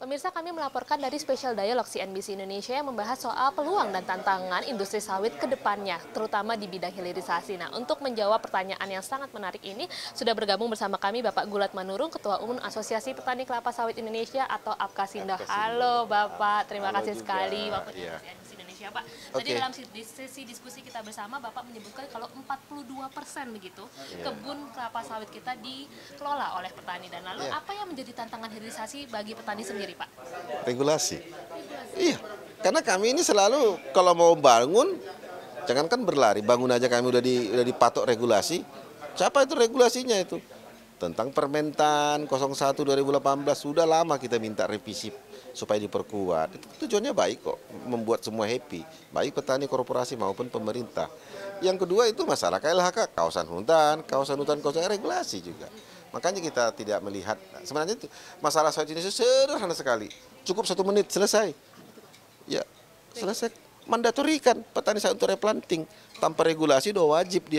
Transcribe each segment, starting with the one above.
Pemirsa, kami melaporkan dari Special Dialog CNBC Indonesia yang membahas soal peluang dan tantangan industri sawit ke depannya, terutama di bidang hilirisasi. Nah, untuk menjawab pertanyaan yang sangat menarik ini, sudah bergabung bersama kami Bapak Gulat Manurung, Ketua Umum Asosiasi Petani Kelapa Sawit Indonesia atau APKASindo. Halo Bapak, terima kasih sekali waktunya di CNBC Indonesia, Pak. Tadi dalam sesi diskusi kita bersama, Bapak menyebutkan kalau 42% begitu kebun kelapa sawit kita dikelola oleh petani. Dan lalu apa yang menjadi tantangan hilirisasi bagi petani sendiri, Pak? Regulasi. Iya, karena kami ini selalu kalau mau bangun, jangankan berlari, bangun aja kami udah dipatok regulasi. Siapa itu regulasinya itu? Tentang Permentan 01 2018 sudah lama kita minta revisi supaya diperkuat. Itu tujuannya baik kok, membuat semua happy, baik petani, korporasi maupun pemerintah. Yang kedua itu masalah KLHK, kawasan hutan, regulasi juga. Makanya kita tidak melihat, sebenarnya itu masalah sawit ini sederhana sekali. Cukup 1 menit selesai. Ya, selesai. Mandatorikan petani sawit untuk replanting. Tanpa regulasi udah wajib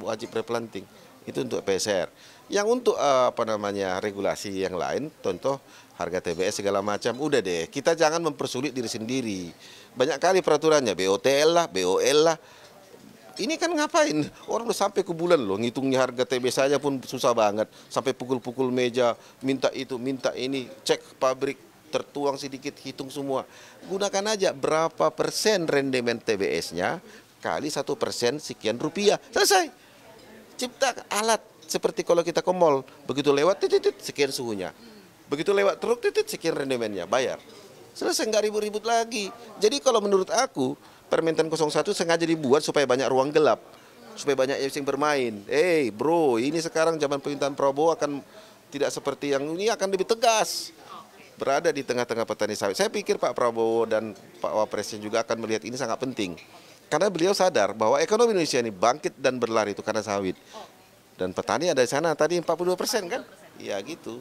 wajib replanting. Itu untuk PSR. Yang untuk regulasi yang lain, contoh harga TBS segala macam, udah deh. Kita jangan mempersulit diri sendiri. Banyak kali peraturannya, BOTL lah, BOL lah. Ini kan ngapain? Orang udah sampai ke bulan loh, ngitungnya harga TBS saja pun susah banget. Sampai pukul-pukul meja, minta itu, minta ini, cek pabrik, tertuang sedikit, hitung semua. Gunakan aja berapa persen rendemen TBS-nya, kali 1% sekian rupiah. Selesai. Cipta alat, seperti kalau kita ke mall, begitu lewat, sekian suhunya. Begitu lewat truk, sekian rendemennya, bayar. Selesai, nggak ribut-ribut lagi. Jadi kalau menurut aku, Permentan 01 sengaja dibuat supaya banyak ruang gelap, supaya banyak yang bermain. Bro, ini sekarang zaman pemerintahan Prabowo akan tidak seperti yang ini, akan lebih tegas. Berada di tengah-tengah petani sawit. Saya pikir Pak Prabowo dan Pak Wapresnya juga akan melihat ini sangat penting. Karena beliau sadar bahwa ekonomi Indonesia ini bangkit dan berlari itu karena sawit. Dan petani ada di sana, tadi 42% kan? Iya gitu.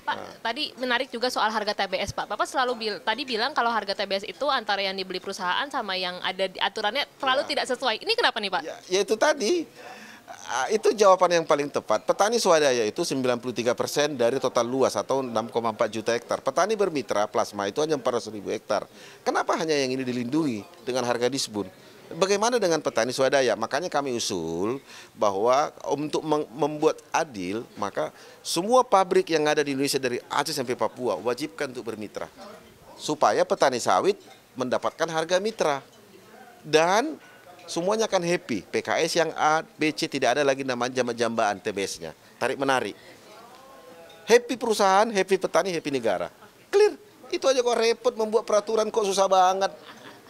Pak, tadi menarik juga soal harga TBS, Pak. Bapak selalu tadi bilang kalau harga TBS itu antara yang dibeli perusahaan sama yang ada di aturannya terlalu tidak sesuai. Ini kenapa nih, Pak? Ya itu tadi. Itu jawaban yang paling tepat. Petani swadaya itu 93% dari total luas atau 6,4 juta hektar. Petani bermitra plasma itu hanya 400.000 hektar. Kenapa hanya yang ini dilindungi dengan harga disbun? Bagaimana dengan petani swadaya? Makanya kami usul bahwa untuk membuat adil, maka semua pabrik yang ada di Indonesia dari Aceh sampai Papua wajibkan untuk bermitra. Supaya petani sawit mendapatkan harga mitra. Dan semuanya akan happy. PKS yang A, B, C tidak ada lagi namanya jambaan TBS-nya. Tarik menarik. Happy perusahaan, happy petani, happy negara. Clear. Itu aja kok repot membuat peraturan kok susah banget.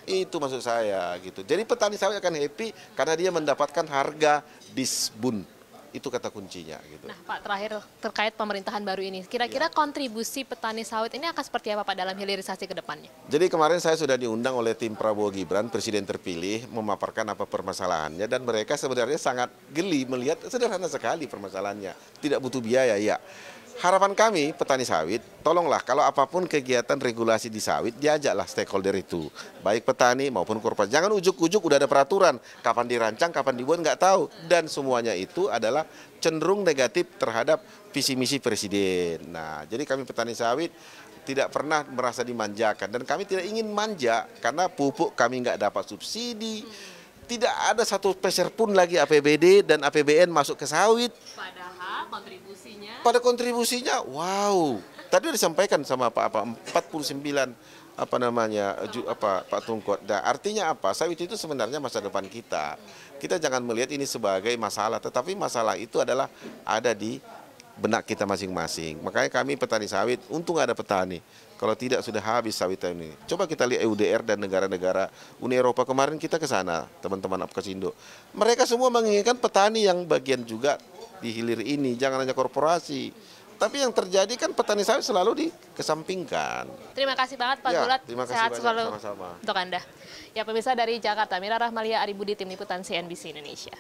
Itu maksud saya gitu. Jadi petani sawit akan happy karena dia mendapatkan harga disbun. Itu kata kuncinya gitu. Nah, Pak, terakhir terkait pemerintahan baru ini, kira-kira kontribusi petani sawit ini akan seperti apa Pak dalam hilirisasi ke depannya? Jadi kemarin saya sudah diundang oleh tim Prabowo Gibran, Presiden terpilih, memaparkan apa permasalahannya, dan mereka sebenarnya sangat geli melihat sederhana sekali permasalahannya. Tidak butuh biaya, ya. Harapan kami petani sawit, tolonglah kalau apapun kegiatan regulasi di sawit, diajaklah stakeholder itu. Baik petani maupun korporasi. Jangan ujuk-ujuk udah ada peraturan, kapan dirancang, kapan dibuat nggak tahu. Dan semuanya itu adalah cenderung negatif terhadap visi misi Presiden. Nah, jadi kami petani sawit tidak pernah merasa dimanjakan. Dan kami tidak ingin manja karena pupuk kami nggak dapat subsidi. Tidak ada satu peser pun lagi APBD dan APBN masuk ke sawit. Padahal Pada kontribusinya, wow. Tadi sudah disampaikan sama Pak 49 Pak Tungkot. Nah, artinya apa? Sawit itu sebenarnya masa depan kita. Kita jangan melihat ini sebagai masalah, tetapi masalah itu adalah ada di benak kita masing-masing. Makanya kami petani sawit, untung ada petani. Kalau tidak sudah habis sawit ini. Coba kita lihat EUDR dan negara-negara Uni Eropa kemarin kita ke sana, teman-teman APKASindo. Mereka semua menginginkan petani yang bagian juga di hilir ini, jangan hanya korporasi. Tapi yang terjadi kan petani sawit selalu dikesampingkan. Terima kasih banget Pak Gulat, sehat selalu sama-sama untuk Anda. Ya pemirsa, dari Jakarta, Mira Rahmalia Aribudi, Tim Liputan CNBC Indonesia.